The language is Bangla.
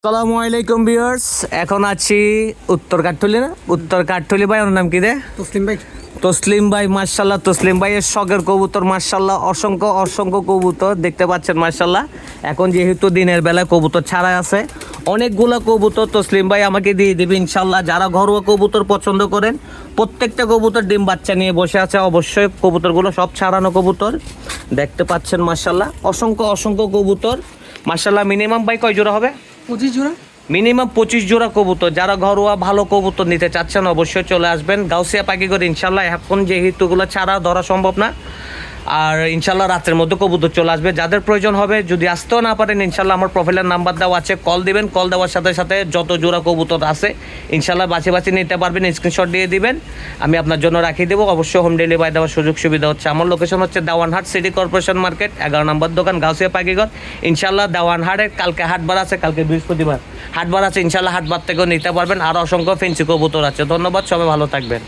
আসসালামু আলাইকুম ভিউয়ার্স, এখন আছি উত্তর কাঠঠুলি না উত্তর কাঠঠুলি ভাই, ওর নাম কি রে? তসলিম ভাই। মার্শাল্লাহ, তসলিম ভাইয়ের শখের কবুতর মার্শাল্লাহ, অসংখ্য অসংখ্য কবুতর দেখতে পাচ্ছেন মার্শাল্লাহ। এখন যেহেতু দিনের বেলা কবুতর ছাড়া আছে, অনেকগুলো কবুতর তসলিম ভাই আমাকে দিয়ে দিবে ইনশাল্লাহ। যারা ঘরোয়া কবুতর পছন্দ করেন, প্রত্যেকটা কবুতর ডিম বাচ্চা নিয়ে বসে আছে। অবশ্যই কবুতরগুলো সব ছাড়ানো কবুতর দেখতে পাচ্ছেন মার্শাল্লাহ, অসংখ্য অসংখ্য কবুতর মার্শাল্লাহ। মিনিমাম ভাই কয় জোড়া হবে? 25 জোড়া। মিনিমাম 25 জোড়া কবুতর। যারা ঘরোয়া ভালো কবুতর নিতে চাচ্ছেন অবশ্যই চলে আসবেন গাউসিয়া পাখিঘর ইনশাল্লাহ। এখন যেহেতু এগুলো ছাড়া ধরা সম্ভব না, আর ইনশাল্লাহ রাতের মধ্যে কবুতর চলে আসবে। যাদের প্রয়োজন হবে, যদি আসতেও না পারেন ইনশাল্লাহ আমার প্রোফাইলের নাম্বার দেওয়া আছে, কল দিবেন। কল দেওয়ার সাথে সাথে যত জোড়া কবুতর আছে ইনশাল্লাহ বাছি বাছি নিতে পারবেন, স্ক্রিনশট দিয়ে দিবেন, আমি আপনার জন্য রাখিয়ে দেবো। অবশ্যই হোম ডেলিভারি দেওয়ার সুযোগ সুবিধা হচ্ছে। আমার লোকেশন হচ্ছে দেওয়ানহাট সিটি কর্পোরেশন মার্কেট, 11 নম্বর দোকান, গাউসিয়া পাখিঘর ইনশাল্লাহ। দেওয়ানহাটে কালকে হাটবার আছে, কালকে বৃহস্পতিবার হাটবার আছে ইনশাল্লাহ। হাটবার থেকেও নিতে পারবেন। আর অসংখ্য ফেন্সি কবুতর আছে। ধন্যবাদ, সবাই ভালো থাকবেন।